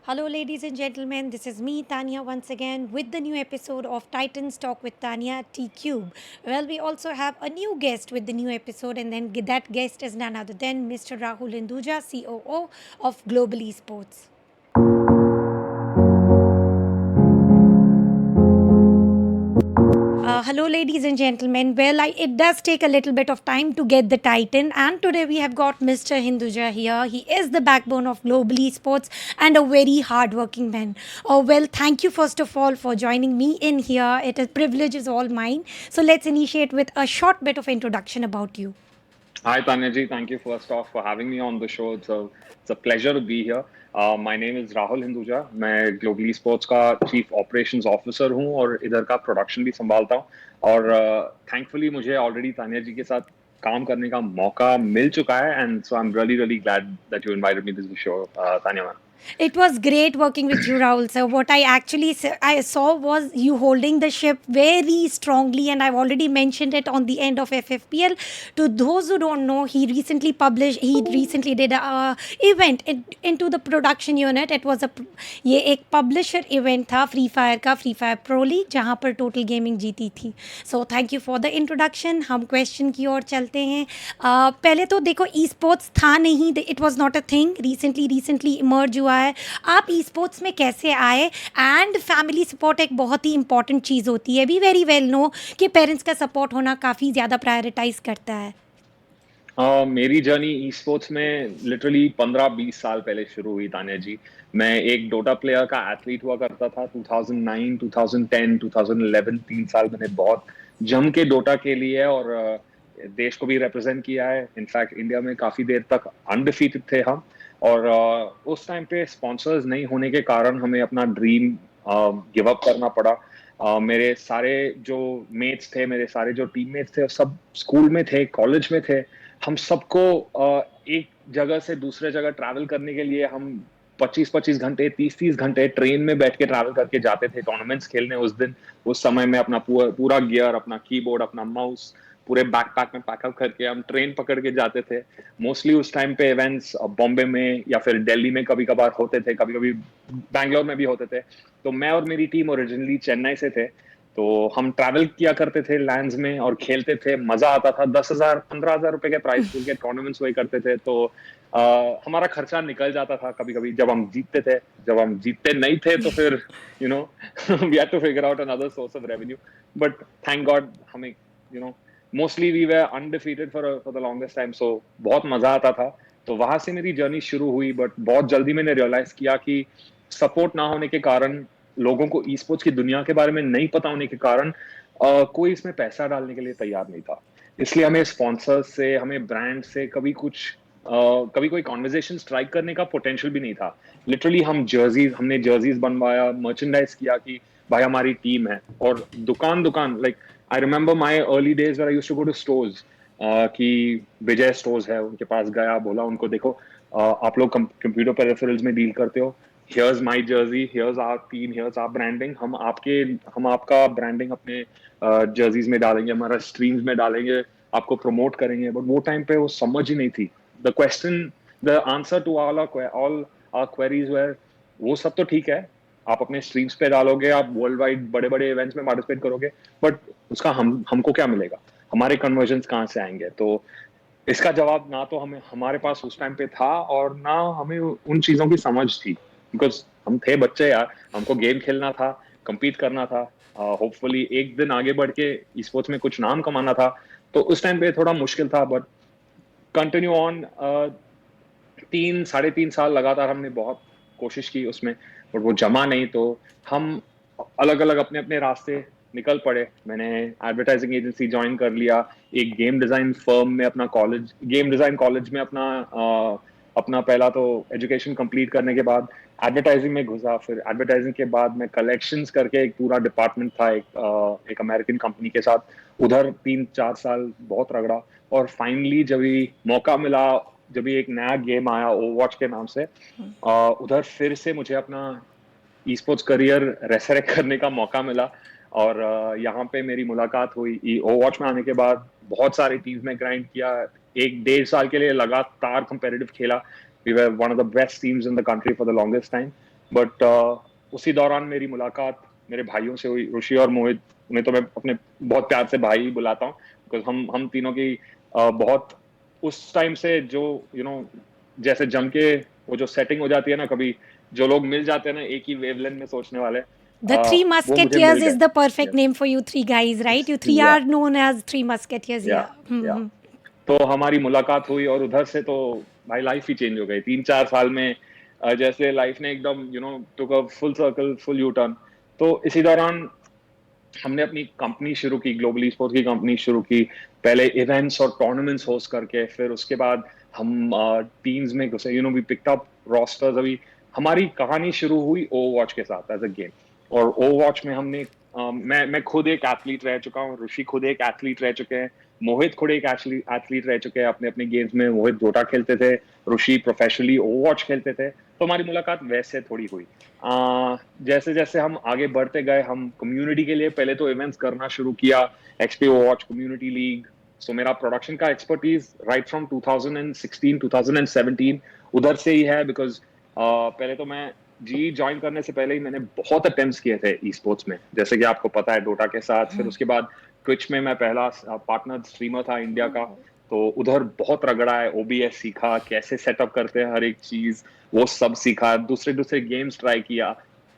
Hello, ladies and gentlemen. This is me, Tania, once again with the new episode of Titans Talk with Tania T Cube. Well, we also have a new guest with the new episode, and then that guest is none other than Mr. Rahul Hinduja, COO of Global Esports. Hello, ladies and gentlemen. Well, it does take a little bit of time to get the Titan, and today we have got Mr. Hinduja here. He is the backbone of global esports and a very hardworking man. Oh, well, thank you first of all for joining me in here. It is privilege is all mine. So let's initiate with a short bit of introduction about you. Hi, Tania ji. Thank you first off for having me on the show. It's a pleasure to be here. My name is Rahul Hinduja. मैं globally sports का chief operations officer हूँ और इधर का production भी संभालता हूँ और थैंकफुली मुझे ऑलरेडी तानिया जी के साथ काम करने का मौका मिल चुका है and so I am really glad that you invited me this show Tania ma'am. It was great working with you, Rahul. So what I actually I saw was you holding the ship very strongly, and I've already mentioned it on the end of FFPL. To those who don't know, he recently did a event into the production unit. It was ये एक publisher event था free fire का free fire pro league जहाँ पर total gaming जीती थी. So thank you for the introduction. हम question की ओर चलते हैं. पहले तो देखो ई स्पोर्ट्स था नहीं, it was not a thing. Recently emerge हुआ है. आप ई स्पोर्ट्स में कैसे आए? एंड फैमिली सपोर्ट एक बहुत ही इंपॉर्टेंट चीज़ होती है. वी वेरी वेल नो कि पेरेंट्स का सपोर्ट होना काफ़ी ज़्यादा प्रायोरिटाइज करता है. मेरी जर्नी ई स्पोर्ट्स में लिटरली 15-20 साल पहले शुरू हुई तानिया जी. मैं एक डोटा प्लेयर का एथलीट हुआ करता था. 2009, 2010, 2011 3 साल मैंने बहुत जम के डोटा के लिए है और देश को भी रिप्रेजेंट किया है. इनफैक्ट इंडिया में काफी देर तक अनडिफीटेड थे हम और उस टाइम पे स्पॉन्सर्स नहीं होने के कारण हमें अपना ड्रीम गिव अप करना पड़ा. मेरे सारे जो मेट्स थे, मेरे सारे जो टीममेट्स थे, सब स्कूल में थे, कॉलेज में थे. हम सबको एक जगह से दूसरे जगह ट्रैवल करने के लिए हम 25-25 घंटे 30-30 घंटे ट्रेन में बैठ के ट्रैवल करके जाते थे टूर्नामेंट्स खेलने. उस दिन उस समय में अपना पूरा गियर, अपना कीबोर्ड, अपना माउस पूरे बैकपैक में पैकअप करके हम ट्रेन पकड़ के जाते थे. मोस्टली उस टाइम पे इवेंट्स बॉम्बे में या फिर दिल्ली में कभी कभार होते थे, कभी कभी बैंगलोर में भी होते थे. तो मैं और मेरी टीम ओरिजिनली चेन्नई से थे. तो हम ट्रैवल किया करते थे लैंड्स में और खेलते थे. मजा आता था. 10,000 15,000 रुपए के प्राइस पूल के टूर्नामेंट्स हुए करते थे. तो हमारा खर्चा निकल जाता था कभी कभी जब हम जीतते थे. जब हम जीतते नहीं थे तो फिर you know we had to figure out another source of revenue. But thank god हमें mostly we were undefeated for the longest time. So बहुत मजा आता था. तो वहां से मेरी जर्नी शुरू हुई. बट बहुत जल्दी मैंने रियलाइज किया कि सपोर्ट ना होने के कारण, लोगों को ई स्पोर्ट्स की दुनिया के बारे में नहीं पता होने के कारण कोई इसमें पैसा डालने के लिए तैयार नहीं था. इसलिए हमें स्पॉन्सर्स से, हमें ब्रांड से कभी कोई कॉन्वर्जेशन स्ट्राइक करने का पोटेंशियल भी नहीं था. लिटरली हमने जर्सीज बनवाया, मर्चेंडाइज किया कि भाई हमारी टीम है. और दुकान दुकान like I remember my early days where I used to go to stores कि विजय स्टोर्स है, उनके पास गया, बोला उनको देखो आप लोग कंप्यूटर पेरिफेरल्स में डील करते हो. here's my jersey, here's our team, here's our branding. हम आपका ब्रांडिंग अपने जर्सीज में डालेंगे, हमारा स्ट्रीम्स में डालेंगे, आपको प्रमोट करेंगे. बट वो टाइम पे वो समझ ही नहीं थी. The answer to all our queries where वो सब तो ठीक है, आप अपने स्ट्रीम्स पे डालोगे, आप वर्ल्ड वाइड बड़े बड़े इवेंट्स में पार्टिसिपेट करोगे, बट उसका हमको क्या मिलेगा, हमारे कन्वर्जन्स कहाँ से आएंगे? तो इसका जवाब ना तो हमारे पास उस टाइम पे था और ना हमें उन चीजों की समझ थी. बिकॉज हम थे बच्चे यार, हमको गेम खेलना था, compete करना था, होपफुली एक दिन आगे बढ़ के स्पोर्ट्स में कुछ नाम कमाना था. तो उस टाइम पे थोड़ा मुश्किल था. बट कंटिन्यू ऑन 3 साढ़े 3 साल लगातार हमने बहुत कोशिश की उसमें, बट वो जमा नहीं. तो हम अलग अलग अपने अपने रास्ते निकल पड़े. मैंने एडवर्टाइजिंग एजेंसी ज्वाइन कर लिया. एक गेम डिजाइन कॉलेज में अपना पहला तो एजुकेशन कंप्लीट करने के बाद एडवर्टाइजिंग में घुसा. फिर एडवर्टाइजिंग के बाद मैं कलेक्शंस करके एक पूरा डिपार्टमेंट था एक अमेरिकन कंपनी के साथ. उधर 3-4 साल बहुत रगड़ा और फाइनली जब भी मौका मिला, जब भी एक नया गेम आया ओवरवॉच के नाम से, उधर फिर से मुझे अपना ई स्पोर्ट्स करियर रेसरेक्ट करने का मौका मिला. और यहाँ पे मेरी मुलाकात हुई ओवरवॉच में आने के बाद. बहुत सारी टीम्स में ग्राइंड किया. 1-1.5 साल के लिए लगातार कंपेटिटिव खेला. We were one of the best teams in the country for the longest time. But उसी दौरान मेरी मुलाकात मेरे भाइयों से हुई, ऋषि और मोहित। उन्हें तो मैं अपने बहुत प्यार से भाई बुलाता हूँ, बिकॉज हम तीनों की बहुत उस टाइम से जो जैसे जम के वो जो सेटिंग हो जाती है ना, कभी जो लोग मिल जाते हैं ना एक ही वेवलेंथ में सोचने वाले, The Three वो मुझे मिल Musketeers is गए। the perfect yes, name for you three guys, right? You three या are known as Three Musketeers, या yeah. या तो हमारी मुलाकात हुई और उधर से तो भाई लाइफ ही चेंज हो गई 3-4 साल में। जैसे लाइफ ने एकदम took a full circle, full U turn. तो इसी दौरान हमने अपनी कंपनी शुरू की, ग्लोबली स्पोर्ट्स की कंपनी शुरू की, पहले इवेंट्स और टूर्नामेंट्स होस्ट करके, फिर उसके बाद हम टीम्स में घुसे, वी पिक्ड अप रोस्टर्स। अभी हमारी कहानी शुरू हुई ओवरवॉच के साथ एज अ गेम। और ओवरवॉच में हमने मैं खुद एक एथलीट रह चुका हूँ, ऋषि खुद एक एथलीट रह चुके हैं, मोहित खुद एक एथलीट रह चुके हैं अपने अपने गेम्स में। मोहित डोटा खेलते थे, ऋषि प्रोफेशनली ओवरवॉच खेलते थे। तो हमारी मुलाकात वैसे थोड़ी हुई। जैसे जैसे हम आगे बढ़ते गए, हम कम्युनिटी के लिए पहले तो इवेंट्स करना शुरू किया, एक्सपी वॉच कम्युनिटी लीग। सो मेरा प्रोडक्शन का एक्सपर्टीज राइट फ्रॉम 2016 2017 उधर से ही है, बिकॉज पहले तो मैं जी ज्वाइन करने से पहले ही मैंने बहुत अटेम्प्ट्स किए थे ई स्पोर्ट्स में, जैसे कि आपको पता है डोटा के साथ। फिर उसके बाद ट्विच में मैं पहला पार्टनर स्ट्रीमर था इंडिया का, तो उधर बहुत रगड़ा है, ओबीएस सीखा, कैसे सेटअप करते हैं हर एक चीज, वो सब सीखा। दूसरे दूसरे गेम्स ट्राई किया,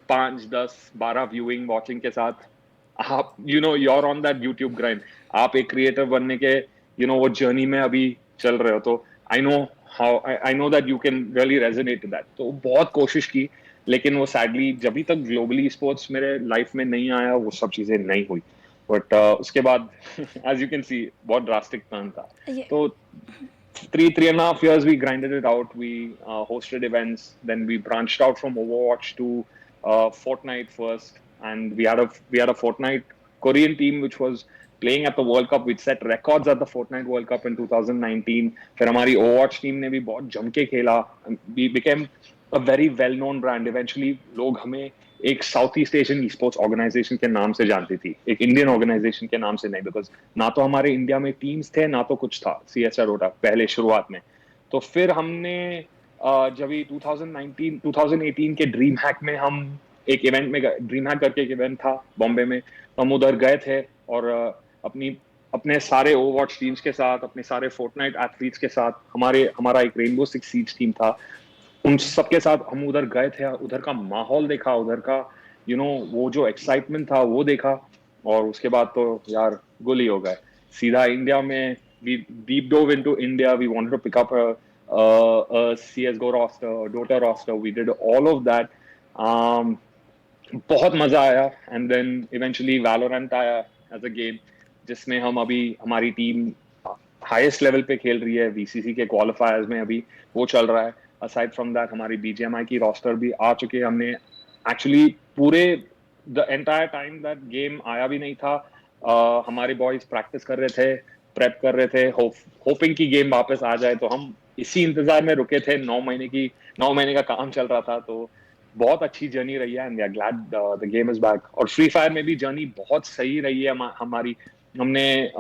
5-10-12 व्यूइंग वॉचिंग के साथ। आप you're on that YouTube grind, आप एक क्रिएटर बनने के वो जर्नी में अभी चल रहे हो। तो I know how, I know that you can really resonate that. तो बहुत कोशिश की, लेकिन वो सैडली जब भी तक ग्लोबली स्पोर्ट्स मेरे लाइफ में नहीं आया वो सब चीजें नहीं हुई। बट उसके बाद एज यू कैन सी बहुत ड्रास्टिक टर्न था। Yeah. तो 3.5 years we grinded it out. We hosted events, then we branched out from Overwatch to Fortnite first, and we had a Fortnite Korean team which was playing at the World Cup, which set records at the Fortnite World Cup in 2019. फिर हमारी Overwatch team ने भी बहुत जम के खेला. We became a very well-known brand. Eventually, लोग हमें एक south east Asian sports organization के नाम से जानती थी, एक इंडियन ऑर्गेनाइजेशन के नाम से नहीं, बिकॉज ना तो हमारे इंडिया में टीम्स थे ना तो कुछ था सीएसआर डोटा पहले शुरुआत में। तो फिर हमने जब 2019 2018 के ड्रीम हैक में हम एक इवेंट में गए, ड्रीम हैक करके एक इवेंट था बॉम्बे में, तो हम उधर गए थे और अपनी अपने सारे ओवरवॉच टीम्स के साथ, अपने सारे फोर्टनाइट एथलीट्स के साथ, हमारा एक रेनबो सिक्स सीज टीम था, उन सबके साथ हम उधर गए थे। उधर का माहौल देखा, उधर का वो जो एक्साइटमेंट था वो देखा। और उसके बाद तो यार गुल ही हो गए, सीधा इंडिया में we deep dove into India. We wanted to pick up a CS:GO roster, a Dota roster. We did all of that. Um, बहुत मजा आया। एंड देन इवेंचुअली वैलोरेंट आया एज अ गेम, जिसमें हम अभी हमारी टीम हाईएस्ट लेवल पे खेल रही है, वीसीसी के क्वालिफायर्स में अभी वो चल रहा है। असाइड फ्रॉम दैट हमारी बीजीएमआई की रोस्टर भी आ चुकी है। हमने एक्चुअली पूरे the entire time that game आया भी नहीं था, हमारे बॉयज प्रैक्टिस कर रहे थे, प्रेप कर रहे थे, होपिंग की गेम वापस आ जाए। तो हम इसी इंतजार में रुके थे, 9 महीने का काम चल रहा था। तो बहुत अच्छी जर्नी रही है and we are glad the game is back. और फ्री फायर में भी जर्नी बहुत सही रही है हमारी। हमने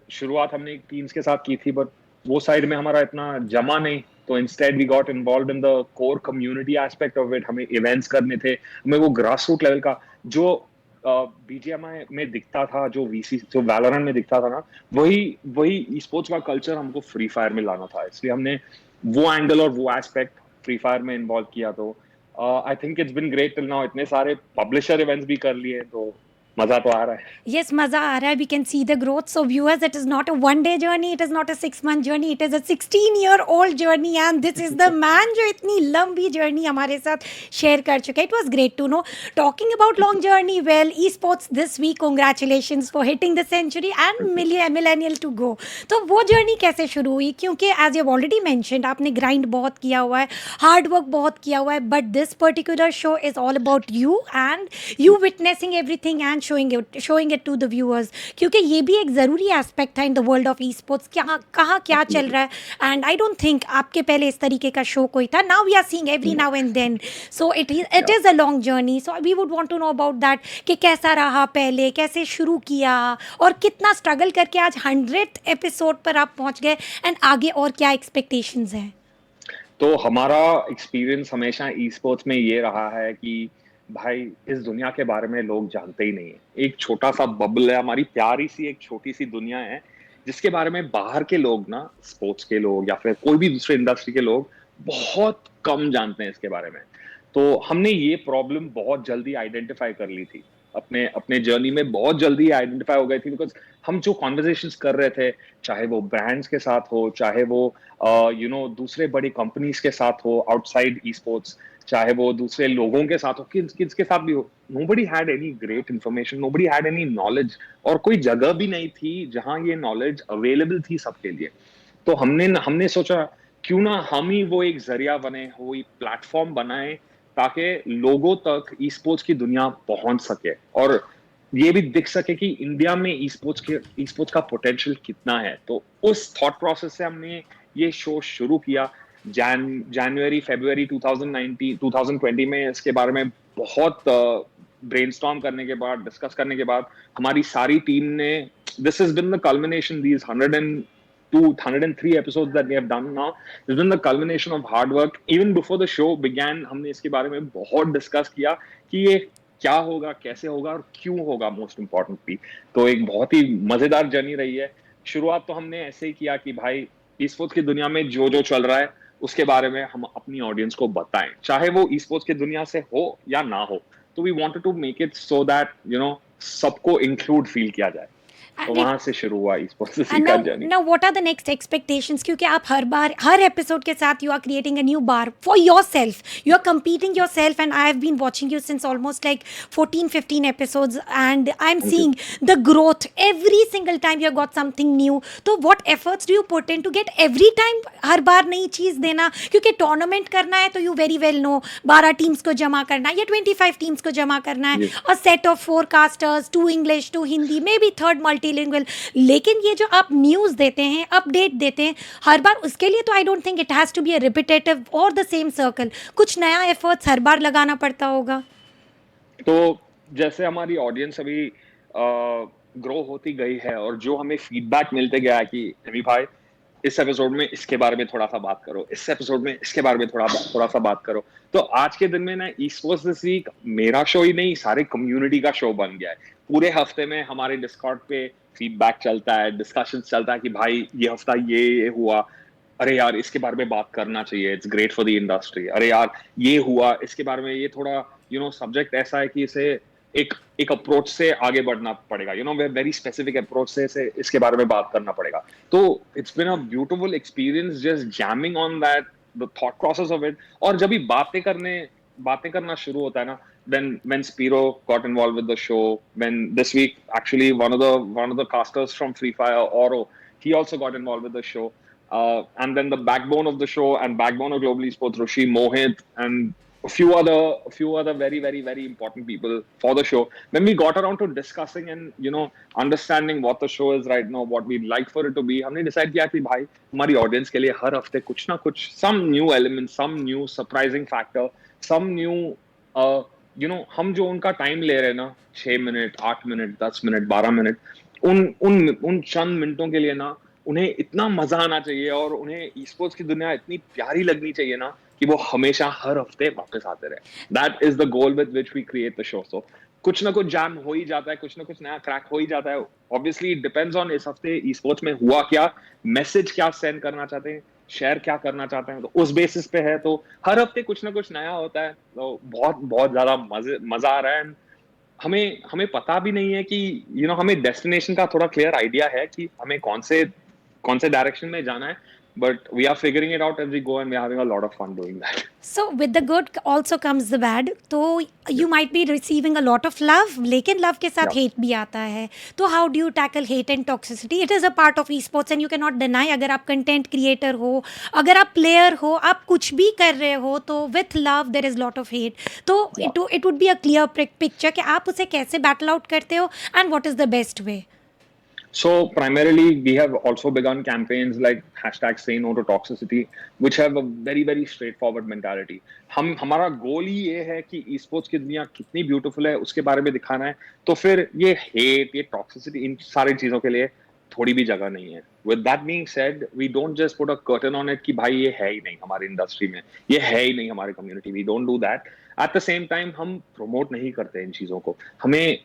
शुरुआत हमने एक टीम्स के साथ की थी, बट वो साइड में हमारा इतना जमा नहीं, तो instead we got involve in the core community aspect of it. हमें इवेंट्स करने थे, हमें वो ग्रास रूट लेवल का जो बीजीएमआई में दिखता था, जो वैलोरेंट में दिखता था ना, वही वही स्पोर्ट्स का कल्चर हमको फ्री फायर में लाना था। इसलिए हमने वो एंगल और वो एस्पेक्ट फ्री फायर में इन्वॉल्व किया। तो I think it's been great till now. इतने सारे पब्लिशर इवेंट्स भी कर लिए, तो मजा तो आ रहा है। Yes, maza aa raha hai. We can see the growth. So, viewers, it is not a one-day journey. It is not a 6-month journey. It is a 16-year-old journey. And this is the man जो इतनी लंबी journey हमारे साथ share कर चुका है. It was great to know. Talking about long journey, well, esports this week. Congratulations for hitting the century and millennial to go. तो वो journey कैसे शुरू हुई? क्योंकि as you have already mentioned, आपने grind बहुत किया हुआ है, hard work बहुत किया हुआ है. But this particular show is all about you and you witnessing everything and showing it to the viewers. क्योंकि ये भी एक ज़रूरी एस्पेक्ट है इन the world of e sports, कहाँ क्या चल रहा है. एंड आई डोंट थिंक आपके पहले इस तरीके का शो कोई था. Now we are seeing every now and then. So it is a long journey. So we would want to know about that कि कैसा रहा पहले, कैसे शुरू किया और कितना स्ट्रगल करके आज 100th एपिसोड पर आप पहुंच गए, एंड आगे और क्या एक्सपेक्टेशंस हैं. तो हमारा एक्सपीरियंस हमेशा ई स्पोर्ट्स में ये रहा है कि भाई इस दुनिया के बारे में लोग जानते ही नहीं है। एक छोटा सा बबल है, हमारी प्यारी सी एक छोटी सी दुनिया है जिसके बारे में बाहर के लोग ना, स्पोर्ट्स के लोग या फिर कोई भी दूसरे इंडस्ट्री के लोग बहुत कम जानते हैं इसके बारे में। तो हमने ये प्रॉब्लम बहुत जल्दी आइडेंटिफाई कर ली थी, अपने अपने जर्नी में बहुत जल्दी आइडेंटिफाई हो गई थी, बिकॉज हम जो कॉन्वर्जेशंस कर रहे थे, चाहे वो ब्रांड्स के साथ हो, चाहे वो दूसरे बड़ी कंपनीज के साथ हो आउटसाइड ई स्पोर्ट्स, चाहे वो दूसरे लोगों के साथ हो, किड्स किड्स के साथ भी हो, nobody had any great information, nobody had any knowledge, और कोई जगह भी नहीं थी जहां ये नॉलेज अवेलेबल थी सबके लिए। तो हमने हमने सोचा क्यों ना हम ही वो एक जरिया बने, वो एक प्लेटफॉर्म बनाए ताकि लोगों तक ई स्पोर्ट्स की दुनिया पहुंच सके और ये भी दिख सके कि इंडिया में ई स्पोर्ट्स का पोटेंशियल कितना है। तो उस थॉट प्रोसेस से हमने ये शो शुरू किया। जनवरी फरवरी 2019 2020 में इसके बारे में बहुत ब्रेनस्टॉर्म करने के बाद, डिस्कस करने के बाद, हमारी सारी टीम ने, this has been the culmination, these 103 episodes that we have done now, this has been the culmination of hard work. Even before the show began, हमने इसके बारे में बहुत डिस्कस किया कि ये क्या होगा, कैसे होगा और क्यों होगा, मोस्ट इंपॉर्टेंटली। तो एक बहुत ही मजेदार जर्नी रही है। शुरुआत तो हमने ऐसे ही किया कि भाई ई स्पोर्ट्स की दुनिया में जो जो चल रहा है उसके बारे में हम अपनी ऑडियंस को बताएं, चाहे वो ई स्पोर्ट्स की दुनिया से हो या ना हो। तो we wanted to make it so that सबको इंक्लूड फील किया जाए। तो And it वहां से शुरू हुआ ई स्पोर्ट्स And का now, journey. now what are the next expectations? क्योंकि आप हर बार हर एपिसोड के साथ you are creating a new bar for yourself. You are competing yourself, and I have been watching you since almost like 14-15 episodes, and I'm thank you. seeing the growth every single time you have got something new. तो what efforts do you put in to get every time हर बार नई चीज़ देना? क्योंकि tournament करना है तो you very well know 12 teams को जमा करना है या 25 टीम्स को जमा करना है, Yes. a set of forecasters, 2 English, 2 Hindi, may be third multilingual. लेकिन ये जो आप न्यूज़ देते हैं, अपडेट देते हैं हर बार, उसके लिए तो I don't think it has to be a repetitive और द सेम सर्कल, कुछ नया एफर्ट्स हर बार लगाना पड़ता होगा। तो जैसे हमारी ऑडियंस अभी ग्रो होती गई है और जो हमें फीडबैक मिलते गया है कि रवि भाई इस एपिसोड में इसके बारे में थोड़ा सा बात करो, इस एपिसोड में इसके बारे में थोड़ा सा बात करो। तो आज के दिन में ना ई स्पोर्ट्स दिस वीक मेरा शो ही नहीं, सारे कम्युनिटी का शो बन गया है। पूरे हफ्ते में हमारे डिस्कॉर्ड पे फीडबैक चलता है, डिस्कशन चलता है कि भाई ये हफ्ता ये हुआ, अरे यार इसके बारे में बात करना चाहिए, it's great for the industry, अरे यार ये हुआ इसके बारे में, ये थोड़ा सब्जेक्ट ऐसा है कि इसे एक एक अप्रोच से आगे बढ़ना पड़ेगा, वेरी स्पेसिफिक अप्रोच से इसे इसके बारे में बात करना पड़ेगा। तो it's been a beautiful experience just jamming on that, the thought process of it. और जब भी बातें करना शुरू होता है ना, when Spiro got involved with the show, when this week actually one of the casters from FREEFIRE, Oro, he also got involved with the show. And then the backbone of the show and backbone of global esports, Rishi, Mohit, and a few other very very very important people for the show. When we got around to discussing and understanding what the show is right now, what we'd like for it to be, हमने decide किया कि भाई हमारी audience के लिए हर हफ्ते कुछ ना कुछ, some new element, some new surprising factor, some new हम जो उनका टाइम ले रहे हैं ना, 6 मिनट, 8 मिनट, 10 मिनट, 12 मिनट, उन चंद मिनटों के लिए ना उन्हें इतना मजा आना चाहिए और उन्हें ई स्पोर्ट्स की दुनिया इतनी प्यारी लगनी चाहिए ना कि वो हमेशा हर हफ्ते वापस आते रहे। That is the goal with which we create the show. So कुछ ना कुछ जैम हो ही जाता है, कुछ ना कुछ नया क्रैक हो ही जाता है। ऑब्वियसली इट डिपेंड्स ऑन इस हफ्ते ई स्पोर्ट्स में हुआ क्या, मैसेज क्या सेंड करना चाहते हैं, शेयर क्या करना चाहते हैं, तो उस बेसिस पे है। तो हर हफ्ते कुछ ना कुछ नया होता है, तो बहुत बहुत ज्यादा मजा आ रहा है। हमें हमें पता भी नहीं है कि हमें डेस्टिनेशन का थोड़ा क्लियर आइडिया है कि हमें कौन से डायरेक्शन में जाना है, but we are figuring it out as we go and we are having a lot of fun doing that. So with the good also comes the bad. तो you might be receiving a lot of love, लेकिन love के साथ या hate भी आता है। तो how do you tackle hate and toxicity? It is a part of esports and you cannot deny, अगर आप content creator हो, अगर आप player हो, आप कुछ भी कर रहे हो, तो with love there is lot of hate. तो या it would be a clear picture कि आप उसे कैसे battle out करते हो and what is the best way. So primarily, we have also begun campaigns like hashtag Say No to Toxicity, which have a very very straightforward mentality. हमारा गोल ही ये है कि esports की दुनिया कितनी ब्यूटीफुल है उसके बारे में दिखाना है। तो फिर ये hate, ये toxicity, इन सारी चीजों के लिए थोड़ी भी जगह नहीं है. With that being said, we don't just put a curtain on it कि भाई ये है ही नहीं हमारी इंडस्ट्री में, ये है ही नहीं हमारी community. We don't do that. At the same time हम प्रमोट नहीं करते इन चीजों को. हमें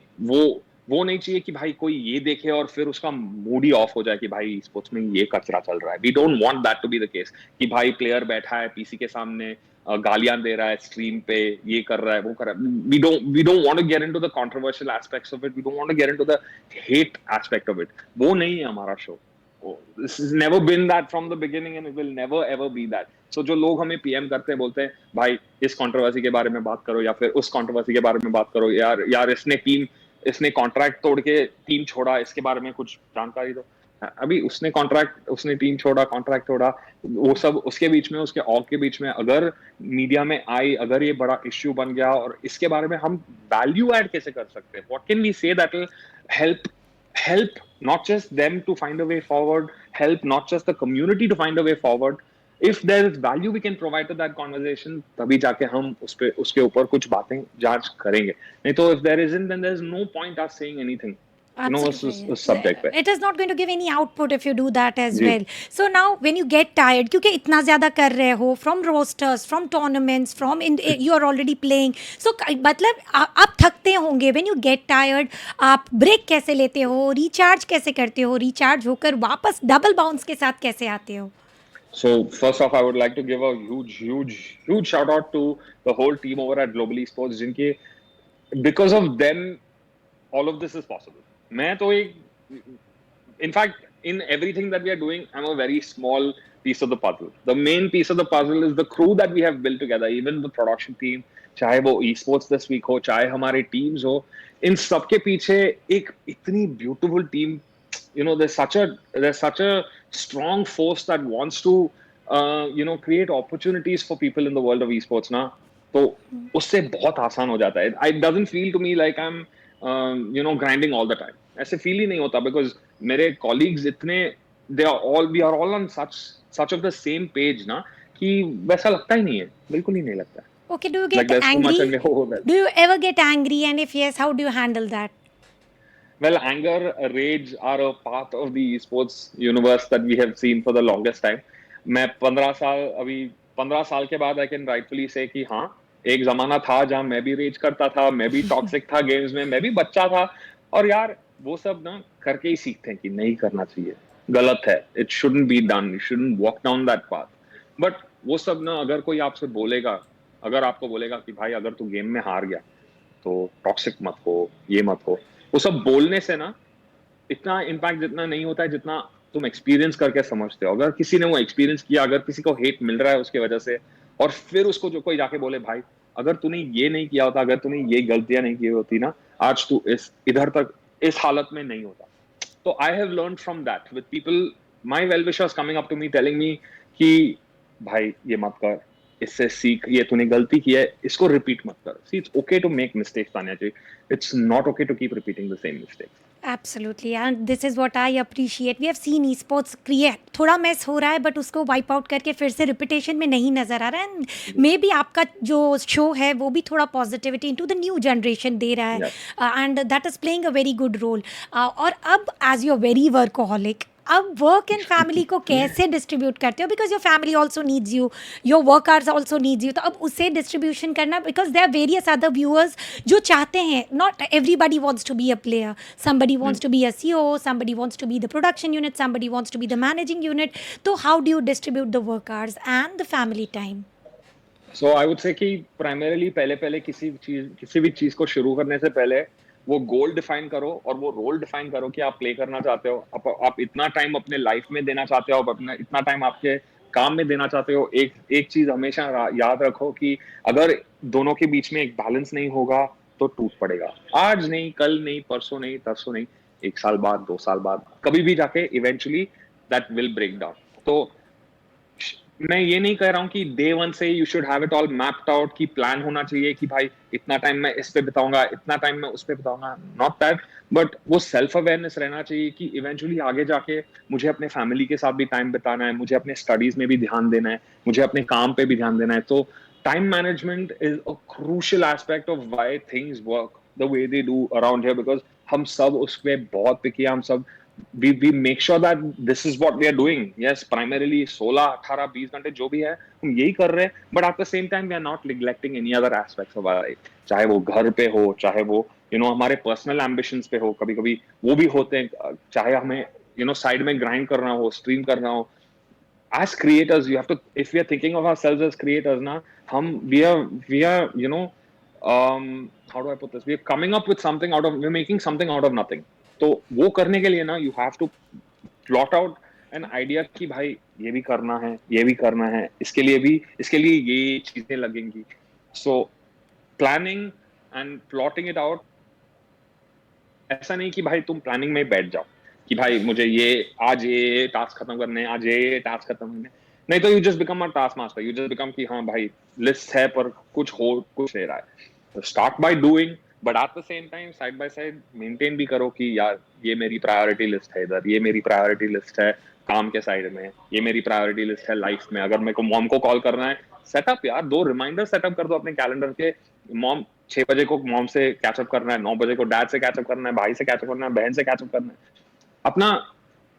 वो नहीं चाहिए कि भाई कोई ये देखे और फिर उसका मूड ही ऑफ हो जाए कि भाई स्पोर्ट्स में ये कचरा चल रहा है. We don't want that to be the case कि भाई प्लेयर बैठा है पीसी के सामने गालियां दे रहा है स्ट्रीम पे, ये कर रहा है वो कर रहा है. We don't want to get into the controversial aspects of it. We don't want to get into the hate aspect of it. वो नहीं है हमारा show. This has never been that from the beginning and it will never ever be that. So जो लोग हमें PM करते हैं बोलते हैं भाई इस कंट्रोवर्सी के बारे में बात करो या फिर उस कंट्रोवर्सी के बारे में बात करो, यार इसने कॉन्ट्रैक्ट तोड़ के टीम छोड़ा, इसके बारे में कुछ जानकारी दो. अभी उसने टीम छोड़ा, कॉन्ट्रैक्ट तोड़ा, वो सब उसके बीच में, उसके ऑग के बीच में अगर मीडिया में आई, अगर ये बड़ा इश्यू बन गया और इसके बारे में हम वैल्यू ऐड कैसे कर सकते हैं? What can we say that will help not just them to find a way forward, help not just the community to find a way forward. If there is value we can provide to that conversation, तभी जाके हम उसके ऊपर कुछ बातें जांच करेंगे. नहीं तो if there isn't, then there is no point us saying anything. Absolutely. उस सब्जेक्ट पे. It is not going to give any output if you do that as जी. well. So now when you get tired, क्योंकि इतना ज़्यादा कर रहे हो, from rosters, from tournaments, you are already playing. So मतलब आप थकते होंगे. When you get tired, आप ब्रेक कैसे लेते हो, रिचार्ज कैसे करते हो, रिचार्ज होकर वापस डबल बाउंस के साथ कैसे आते हो? So first off, I would like to give a huge shout out to the whole team over at Global Esports, जिनके because of them all of this is possible. मैं तो एक, in fact, in everything that we are doing, I'm a very small piece of the puzzle. The main piece of the puzzle is the crew that we have built together, even the production team, चाहे वो esports this week हो, चाहे हमारे teams हो, इन सबके पीछे एक इतनी beautiful team. There's such a strong force that wants to create opportunities for people in the world of esports ना. तो उससे बहुत आसान हो जाता है. It doesn't feel to me like I'm grinding all the time. ऐसे फील ही नहीं होता because मेरे colleagues इतने we are all on such of the same page ना कि वैसा लगता ही नहीं है, बिल्कुल ही नहीं लगता है. Okay, do you Like get there's too much angry? and oh, well. Do you ever get angry, and if yes, how do you handle that? Well, anger, rage are a part of the esports universe that we have seen for the longest time. मैं 15 साल के बाद I can rightfully say कि हाँ, एक जमाना था जहाँ मैं भी रेज करता था, मैं भी टॉक्सिक था गेम्स में, मैं भी बच्चा था. और यार वो सब ना करके ही सीखते हैं कि नहीं करना चाहिए, गलत है, it shouldn't be done, you shouldn't walk down that path. But वो सब ना अगर कोई आपसे बोलेगा, अगर आपको बोलेगा कि भाई अगर तू गेम में हार गया तो टॉक्सिक मत हो, ये मत हो, वो सब बोलने से ना इतना इम्पैक्ट जितना नहीं होता है जितना तुम एक्सपीरियंस करके समझते हो. अगर किसी ने वो एक्सपीरियंस किया, अगर किसी को हेट मिल रहा है उसकी वजह से, और फिर उसको जो कोई जाके बोले भाई अगर तूने ये नहीं किया होता, अगर तूने ये गलतियां नहीं की होती ना, आज तू इधर तक इस हालत में नहीं होता. तो I have learn from that with people, my well wishers coming up to me telling me कि भाई ये मत कर, इससे सीख, ये तूने गलती की है, इसको रिपीट मत कर. See it's okay to make mistakes Tanya ji, it's not okay to keep repeating the same mistakes. Absolutely, and this is what I appreciate. We have seen esports create थोड़ा मैस हो रहा है बट उसको वाइप आउट करके फिर से repetition में नहीं नजर आ रहा है. एंड मे बी आपका जो शो है वो भी थोड़ा positivity into the new generation दे रहा है, and that is playing a very good role. और अब एज योर वेरी वर्कहोलिक, अब वर्क एंड फैमिली को कैसे डिस्ट्रीब्यूट करते हो? Because your family also needs you, your work hours also needs you. तो अब उसे डिस्ट्रीब्यूशन करना, because there are various other viewers जो चाहते हैं, not everybody wants to be a player, somebody wants to be a CEO, somebody wants to be the production unit, somebody wants to be the managing unit. So how do you distribute the work hours and the family time? So I would say कि primarily पहले किसी भी चीज को शुरू करने से पहले वो गोल डिफाइन करो और वो रोल डिफाइन करो कि आप प्ले करना चाहते हो, आप इतना टाइम अपने लाइफ में देना चाहते हो, आप अपना इतना टाइम आपके काम में देना चाहते हो. एक चीज हमेशा याद रखो कि अगर दोनों के बीच में एक बैलेंस नहीं होगा तो टूट पड़ेगा. आज नहीं, कल नहीं, परसों नहीं, तरसों नहीं, 1 साल बाद, 2 साल बाद, कभी भी जाके eventually that will break down. तो मैं ये नहीं कह रहा हूँ कि डे वन से you should have it all mapped out, कि प्लान होना चाहिए कि भाई इतना टाइम मैं इस पे बिताऊंगा, इतना टाइम मैं उस पे बिताऊंगा. नॉट दैट, बट वो सेल्फ अवेयरनेस रहना चाहिए कि इवेंचुअली आगे जाके मुझे अपने फैमिली के साथ भी टाइम बिताना है, मुझे अपने स्टडीज में भी ध्यान देना है, मुझे अपने काम पे भी ध्यान देना है. तो time management is a crucial aspect of why things work the way they do around here, because हम सब उस पर बहुत पिकी है, हम सब we make sure that this is what we are doing. Yes, primarily 16 18 20 घंटे जो भी है हम यही कर रहे हैं, but at the same time we are not neglecting any other aspects of our life, चाहे वो घर पे हो, चाहे वो हमारे पर्सनल एम्बिशंस पे हो, कभी कभी वो भी होते हैं, चाहे हमें साइड में ग्राइंड करना हो, स्ट्रीम करना हो. As creators, you have to, if we are thinking of ourselves as creators, na hum we are how do I put this, we are coming up with something out of, we're making something out of nothing. तो वो करने के लिए ना you have to plot out an idea कि भाई ये भी करना है, ये भी करना है, इसके लिए ये चीजें लगेंगी. So planning and plotting it out, ऐसा नहीं कि भाई तुम प्लानिंग में बैठ जाओ कि भाई मुझे ये आज ये टास्क खत्म करने हैं, आज ये टास्क खत्म करने हैं. नहीं तो you just become a task master, you just become कि हाँ भाई लिस्ट है पर कुछ ले रहा है. Start by doing, but at the same time side by side maintain भी करो कि यार ये मेरी प्रायोरिटी लिस्ट है, इधर ये मेरी प्रायोरिटी लिस्ट है काम के साइड में, ये मेरी प्रायोरिटी लिस्ट है लाइफ में. अगर मेरे को मॉम को कॉल करना है, सेटअप यार 2 रिमाइंडर सेटअप कर दो अपने कैलेंडर के. मॉम 6 बजे को मॉम से कैचअप करना है, 9 बजे को डैड से कैचअप करना है, भाई से कैचअप करना है, बहन से कैचअप करना है. अपना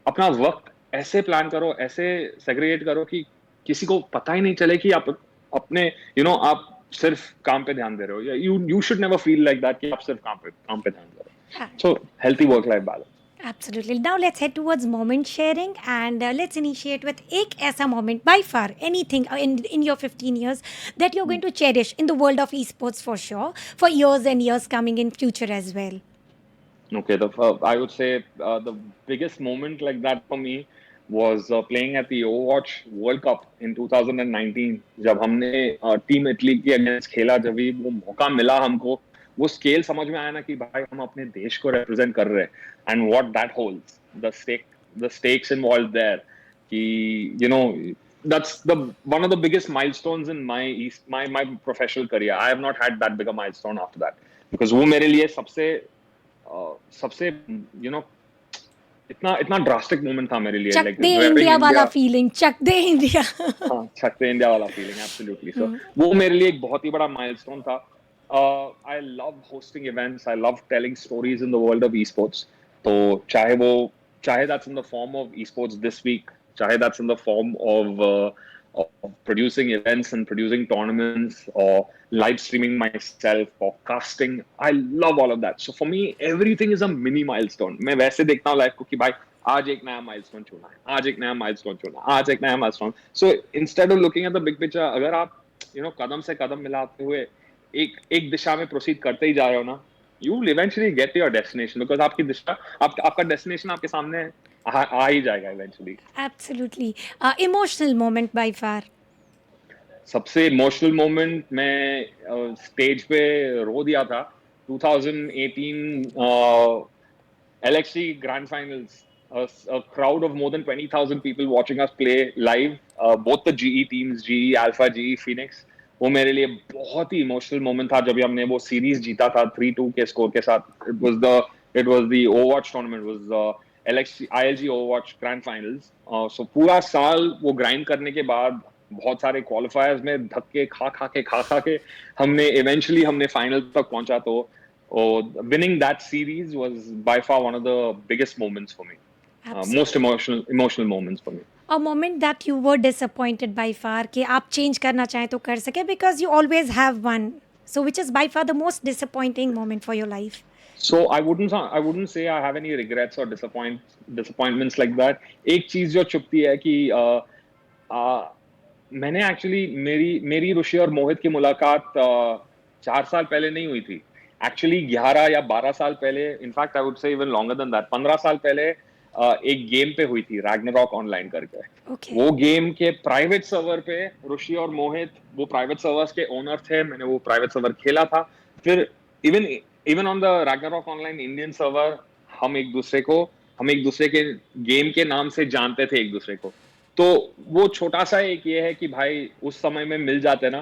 अपना वक्त ऐसे प्लान करो, ऐसे सेग्रीगेट करो कि किसी को पता ही नहीं चले कि आप अपने आप सिर्फ काम पे ध्यान दे रहे हो. You should never feel like that कि आप सिर्फ काम पे ध्यान दे रहे हो. So healthy work life balance. Absolutely. Now let's head towards moment sharing, and let's initiate with एक ऐसा moment by far anything in your 15 years that you're going to cherish in the world of esports for sure for years and years coming in future as well. Okay, I would say the biggest moment like that for me was playing at the Overwatch World Cup in 2019. जब हमने team Italy के against खेला, जब भी वो मौका मिला हमको, वो स्केल समझ में आया ना कि भाई हम अपने देश को रिप्रेजेंट कर रहे हैं, and what that holds, the stakes involve there, कि that's the one of the biggest milestones in my professional career. I have not had that big a milestone after that, because वो मेरे लिए सबसे इतना drastic moment था मेरे लिए. Chak like De India वाला फीलिंग, चक दे इंडिया. हाँ, चक दे इंडिया वाला फीलिंग, एब्सोल्युटली. सो वो मेरे लिए एक बहुत ही बड़ा माइलस्टोन था. I love hosting events, I love telling stories in the world of e sports. तो चाहे that's in the form of e sports this week, चाहे that's in the form of producing events and producing tournaments, or live streaming myself, or casting. I love all of that. So for me, everything is a mini milestone. मैं वैसे देखता हूँ life को कि भाई आज एक नया माइलस्टोन छूना है, आज एक नया माइलस्टोन छूना है, आज एक नया milestone. So instead of looking at the big picture, अगर आप कदम से कदम मिलाते हुए एक दिशा में प्रोसीड करते ही जा रहे हो ना, you will eventually get to your destination, because आपकी दिशा, आपका डेस्टिनेशन आपके सामने आ ही जाएगा eventually. Absolutely. Emotional moment by far. सबसे इमोशनल मोमेंट मैं स्टेज पे रो दिया था 2018 LXC Grand Finals. A crowd of more than 20,000 people watching us play live, both the GE teams, GE Alpha, GE Phoenix. वो मेरे लिए बहुत ही इमोशनल मोमेंट था जब हमने वो सीरीज जीता था 3-2 के स्कोर के साथ. It was the Overwatch tournament, it was LXC ILG Overwatch Grand Finals. So पूरा साल वो ग्राइंड करने के बाद, बहुत सारे क्वालिफायर्स में धक्के खा के हमने फाइनल तक पहुंचा. तो winning that series was by far one of the biggest moments for me. Most emotional moments for me. A moment that you were disappointed by far कि आप चेंज करना चाहें तो कर सके, because you always have one. So which is by far the most disappointing moment for your life? So I wouldn't say I have any regrets or disappointments like that. एक चीज जो चुपती है कि मैंने एक्चुअली मेरी ऋषि और मोहित की मुलाकात 4 साल पहले नहीं हुई थी. एक्चुअली 11 या 12 साल पहले, in fact I would say even longer than that, 15 साल पहले एक गेम पे हुई थी, रैग्नारॉक ऑनलाइन करके. Okay. वो गेम के प्राइवेट सर्वर पे ऋषि और मोहित वो प्राइवेट सर्वर्स के ओनर थे. मैंने वो प्राइवेट सर्वर खेला था. फिर even on the Ragnarok online Indian server हम एक दूसरे के गेम के नाम से जानते थे एक दूसरे को. तो वो छोटा सा एक ये है कि भाई उस समय में मिल जाते ना,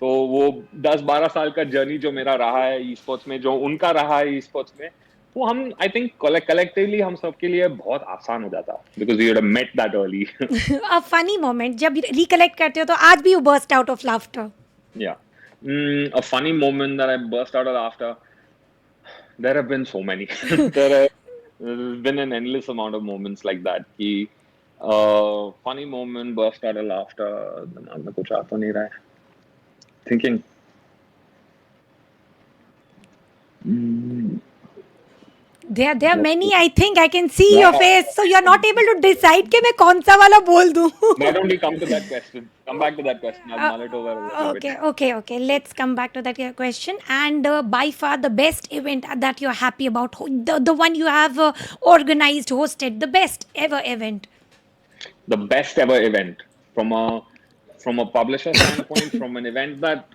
तो वो 10-12 साल का जर्नी जो मेरा रहा है ई स्पोर्ट्स में, जो उनका रहा है ई स्पोर्ट्स में, वो हम आई थिंक कलेक्टिवली हम सबके लिए बहुत आसान हो जाता, because we had met that early. A funny moment जब रिकलेक्ट करते हो तो आज भी you burst out of laughter. Yeah. A funny moment that I burst out of laughter. There have been so many. There's been an endless amount of moments like that. कि funny moment, burst out of laughter. दिमाग में कुछ आ तो नहीं रहा है. Thinking. Mm, There are what many. to- I think I can see your Yeah. face. So you're not able to decide कि मैं कौन सा वाला बोल दूँ. Why don't we come to that question? Come back to that question. I'll mull it over a little bit. Okay. Let's come back to that question. And by far the best event that you're happy about, the one you have organized, hosted, the best ever event. The best ever event from a publisher standpoint, from an event that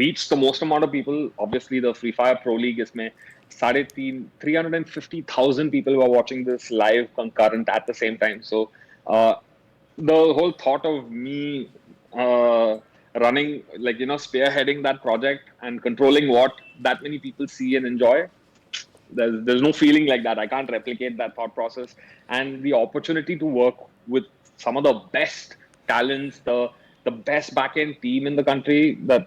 reached the most amount of people. Obviously, the Free Fire Pro League is में 350,000 people were watching this live concurrent at the same time. So uh, the whole thought of me running, like, spearheading that project and controlling what that many people see and enjoy, there's no feeling like that. I can't replicate that thought process. And the opportunity to work with some of the best talents, the best backend team in the country, that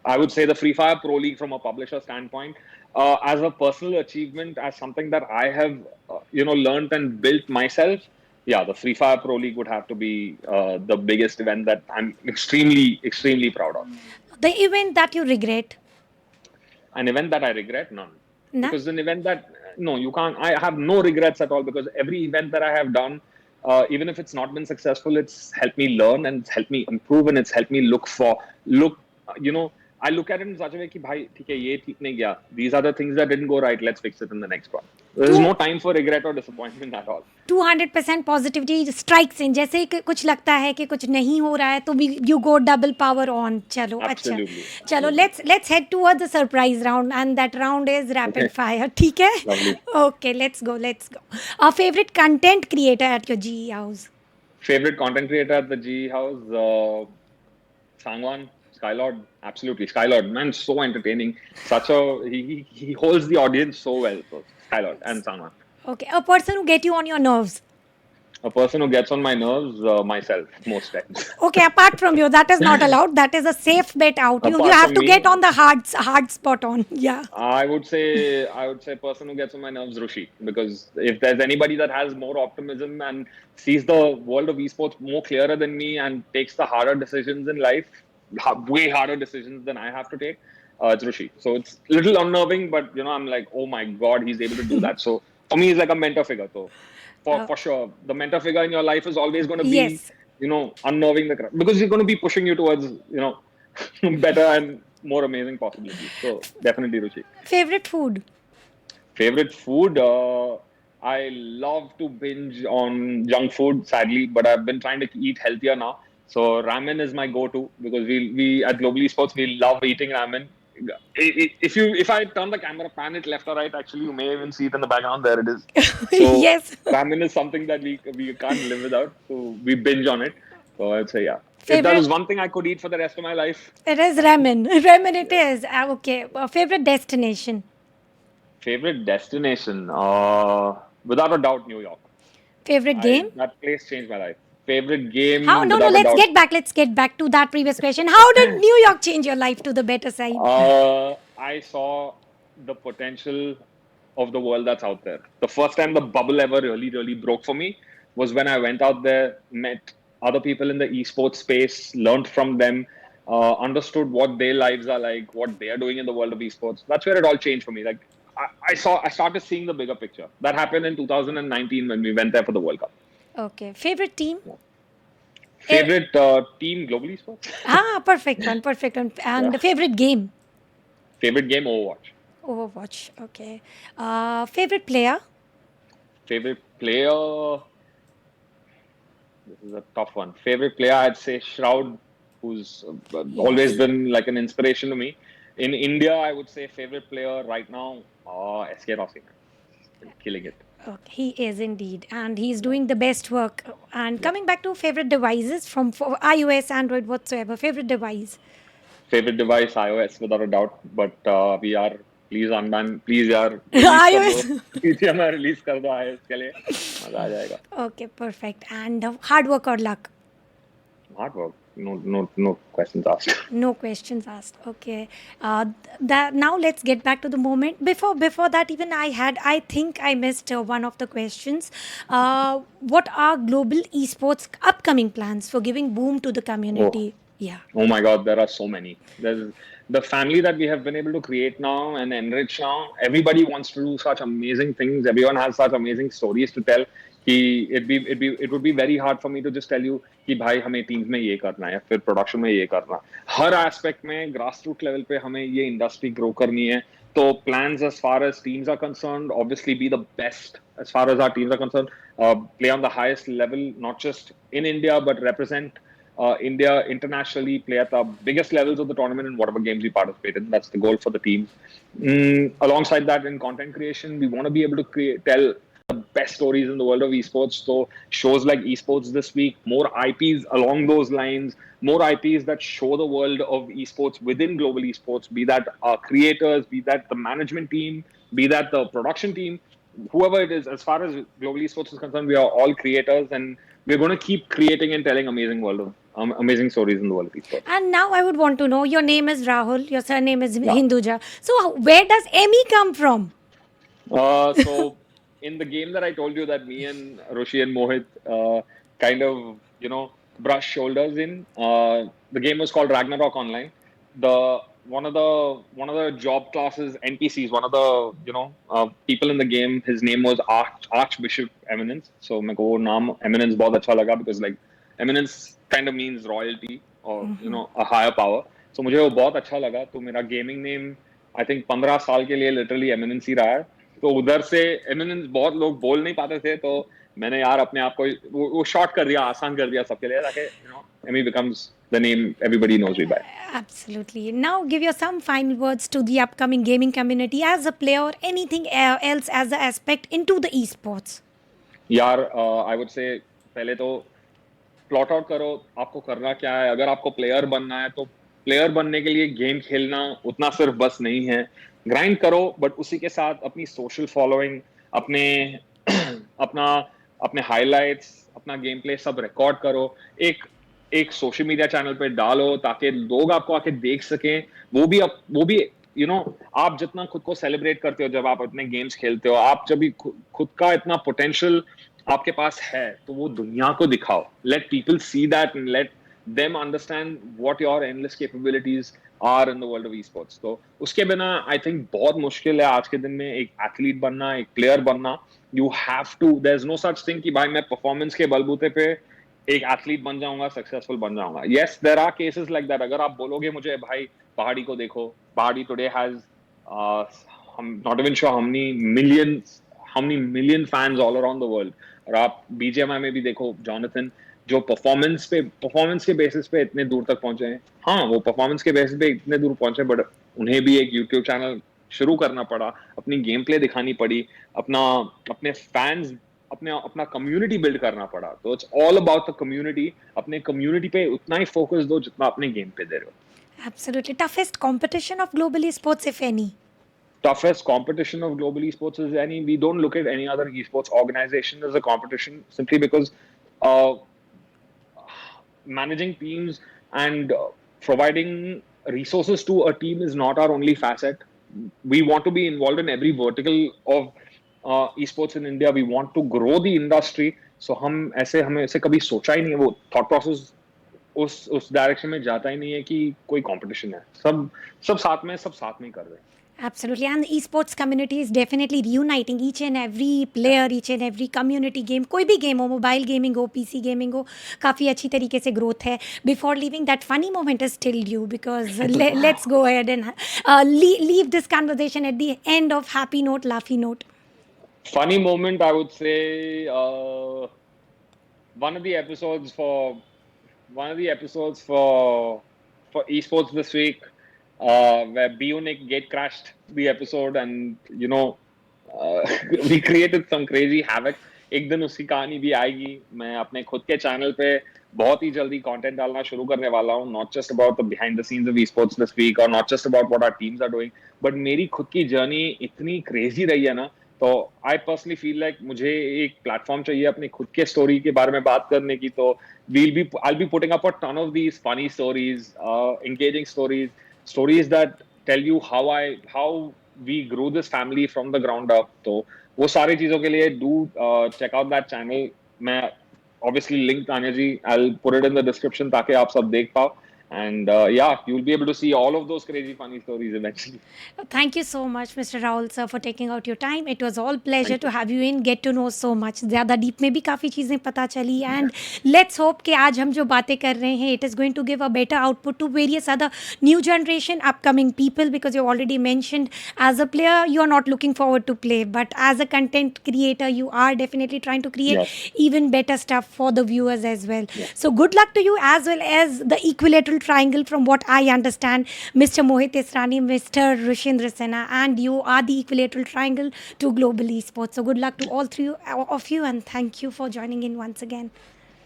I would say the Free Fire Pro League from a publisher standpoint, as a personal achievement, as something that I have learned and built myself. Yeah, the Free Fire Pro League would have to be the biggest event that I'm extremely proud of. The event that you regret. An event that I regret, none. Na? Because an event that, no, you can't, I have no regrets at all, because every event that I have done, even if it's not been successful, it's helped me learn and it's helped me improve and it's helped me look, I look at it in such a way कि भाई ठीक है ये ठीक नहीं गया. These are the things that didn't go right. Let's fix it in the next one. There's Two, no time for regret or disappointment at all. 200% positivity strikes in. जैसे कि कुछ लगता है कि कुछ नहीं हो रहा है तो you go double power on. चलो अच्छा. Absolutely. चलो let's head towards the surprise round and that round is rapid fire. ठीक है. Lovely. Okay let's go. Favourite content creator at your G house. Favorite content creator at the G House, Sangwan, Skylord, absolutely. Skylord, man, so entertaining. He holds the audience so well. So Skylord and Sangwan. Okay, a person who get you on your nerves. A person who gets on my nerves, myself, most times. Okay, apart from you, that is not allowed. That is a safe bet out. You Apart have from to me, get on the hard spot on. Yeah. I would say person who gets on my nerves, Rushi, because if there's anybody that has more optimism and sees the world of esports more clearer than me and takes the harder decisions in life, way harder decisions than I have to take, it's Rushi. So it's a little unnerving, but I'm like, oh my god, he's able to do that. So for me, he's like a mentor figure. So for sure, the mentor figure in your life is always going to be, Yes. unnerving the crowd, because he's going to be pushing you towards, better and more amazing possibilities. So definitely Ruchi. Favorite food. Favorite food? I love to binge on junk food, sadly, but I've been trying to eat healthier now. So ramen is my go-to, because we at Globally Sports, we love eating ramen. If I turn the camera, pan it left or right, actually you may even see it in the background. There it is. So Yes. ramen is something that we can't live without. So we binge on it. So I'd say, yeah. If there Favorite. was one thing I could eat for the rest of my life, It is ramen. Ramen it is. Okay. Favorite destination. favorite destination, without a doubt, New York. Favorite game. That place changed my life. Favorite How? game, No. without a Let's doubt. get back. Let's get back to that previous question. How did New York change your life to the better side? I saw the potential of the world that's out there. The first time the bubble ever really broke for me was when I went out there, met other people in the esports space, learned from them, understood what their lives are like, what they are doing in the world of esports. That's where it all changed for me. Like I started seeing the bigger picture. That happened in 2019 when we went there for the World Cup. Okay. Favorite team. Favorite team globally sports? Perfect one. Perfect one. And Yeah. favorite game. Favorite game, Overwatch. Overwatch. Okay. Favorite player. Favorite player, this is a tough one. Favorite player, I'd say Shroud, who's always been like an inspiration to me. In India, I would say favorite player right now, SK Rossi, man. Killing it. Okay, he is indeed, and he's doing the best work. And coming back to favorite devices from for iOS, Android, whatsoever. Favorite device. Favorite device, iOS, without a doubt. But we are, please unban, please यार release कर दो. iOS. BGMI release कर दो iOS के लिए. मजा आ जाएगा. Okay, perfect. And hard work or luck. Hard work. no questions asked. No questions asked. Okay. That now let's get back to the moment. Before that, even I think I missed one of the questions. What are global esports upcoming plans for giving boom to the Oh, community? Yeah. oh my God, there are so many. There's the family that we have been able to create now and enrich now. Everybody wants to do such amazing things. Everyone has such amazing stories to tell. It would be very hard for me to just tell you कि भाई हमें teams में ये करना है या फिर production में ये करना है. हर एस्पेक्ट में ग्रास रूट लेवल पे हमें ये इंडस्ट्री ग्रो करनी है. तो plans as far as teams are concerned, obviously be the best as far as our teams are concerned. Play on the highest level, not just in India, but represent India internationally, play at the biggest levels of the tournament in whatever games we participate in. That's the goal for the team. Alongside that, in content creation, we want to be able to tell the best stories in the world of esports. So shows like esports this week, more IPs along those lines, more IPs that show the world of esports within global esports, be that our creators, be that the management team, be that the production team, whoever it is. As far as global esports is concerned, we are all creators, and we're going to keep creating and telling amazing stories in the world of esports. And now I would want to know, your name is Rahul, your surname is Yeah. Hinduja. So where does Emmy come from? So in the game that I told you that me and Roshi and Mohit kind of brush shoulders in, the game was called Ragnarok Online. The one of the job classes NPCs, one of the people in the game, his name was Archbishop Eminence. So मेरे को वो नाम Eminence बहुत अच्छा लगा because like Eminence kind of means royalty or a higher power. So मुझे वो बहुत अच्छा लगा. तो मेरा gaming name I think 15 साल के लिए literally Eminence ही रहा है. तो उधर से एमिनेंस बहुत लोग बोल नहीं पाते थे, तो मैंने यार अपने आप को वो शॉर्ट कर दिया, आसान कर दिया सबके लिए, ताकि Amy becomes the name everybody knows me by. Absolutely. Now give your some final words to the upcoming gaming community as a player or anything else as an aspect into the esports. यार I would say पहले तो plot out करो आपको करना क्या है. अगर आपको प्लेयर बनना है तो प्लेयर बनने के लिए गेम खेलना उतना सिर्फ बस नहीं है. ग्राइंड करो, बट उसी के साथ अपनी सोशल फॉलोइंग, अपने अपना अपने हाइलाइट्स, अपना गेम प्ले सब रिकॉर्ड करो. एक एक सोशल मीडिया चैनल पे डालो ताकि लोग आपको आके देख सकें. वो भी आप जितना खुद को सेलिब्रेट करते हो जब आप अपने गेम्स खेलते हो, आप जब भी खुद का इतना पोटेंशियल आपके पास है तो वो दुनिया को दिखाओ. Let people see that and let them understand what your endless capabilities are in the world of esports. तो उसके बिना I think बहुत मुश्किल है आज के दिन में एक एथलीट बनना, एक प्लेयर बनना. You have to, there's no such thing कि भाई मैं परफॉर्मेंस के बलबूते पे एक एथलीट बन जाऊंगा, सक्सेसफुल बन जाऊंगा. Yes, there are cases like that. अगर आप बोलोगे मुझे भाई पहाड़ी को देखो, पहाड़ी today has I'm not even sure how many million fans all around the world. और आप BGMI में भी देखो जॉनथन, जो परफॉर्मेंस के बेसिस पे इतने दूर तक पहुंचे हैं. हाँ, वो परफॉर्मेंस के बेसिस पे इतने दूर पहुंचे, बट उन्हें भी एक यूट्यूब चैनल शुरू करना पड़ा, अपनी गेम प्ले दिखानी पड़ी, अपने फैंस, अपना कम्युनिटी बिल्ड करना पड़ा. तो it's all about the community. अपने कम्युनिटी पे उतना ही फोकस दो जितना अपने गेम पे दे रहे हो. Absolutely. Toughest competition of global esports, if any? Toughest competition of global esports is we don't look at any other esports organization as a competition, simply because uh, managing teams and providing resources to a team is not our only facet. We want to be involved in every vertical of esports in India. We want to grow the industry. So हमें ऐसे कभी सोचा ही नहीं है, वो thought process उस direction में जाता ही नहीं है कि कोई कंपटीशन है. सब साथ में कर रहे हैं. Absolutely. And the esports community is definitely reuniting each and every player, each and every community game. कोई भी game हो, mobile gaming हो, PC gaming हो, काफ़ी अच्छी तरीके से growth है. Before leaving, that funny moment is still due, because let's go ahead and leave this conversation at the end of happy note, laughy note. Funny moment, I would say, one of the episodes for esports this week, where Bionic gate crashed the episode, and we created some crazy havoc. एक दिन उसकी कहानी भी आएगी. मैं अपने खुद के चैनल पे बहुत ही जल्दी कंटेंट डालना शुरू करने वाला हूँ, not just about the behind the scenes of esports this week, or not just about what our teams are doing, but मेरी खुद की जर्नी इतनी क्रेजी रही है ना, तो आई पर्सनली फील लाइक मुझे एक प्लेटफॉर्म चाहिए अपनी खुद के स्टोरी के बारे में बात करने की. तो I'll be putting up a ton of these funny stories, engaging stories that tell you how we grew this family from the ground up. तो वो सारी चीजों के लिए do check out that channel. मैं obviously link Tanya ji, I'll put it in the description ताकि आप सब देख पाओ. And yeah, you'll be able to see all of those crazy funny stories eventually. Thank you so much, Mr. Rahul sir, for taking out your time. It was all pleasure Thank to you. have you in. Get to know so much. ज़्यादा deep में भी काफ़ी चीज़ें पता चली. And let's hope कि आज हम जो बातें कर रहे हैं, it is going to give a better output to various other new generation, upcoming people, because you already mentioned as a player you are not looking forward to play, but as a content creator you are definitely trying to create Yes. even better stuff for the viewers as well. Yes. So good luck to you, as well as the equilateral triangle. From what I understand, Mr. Mohit Israni, Mr. Rushindra Sena, and you are the equilateral triangle to global esports. So good luck to all three of you, and thank you for joining in once again.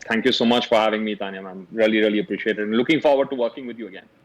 Thank you so much for having me, Tania, ma'am. Really, really appreciate it. And looking forward to working with you again.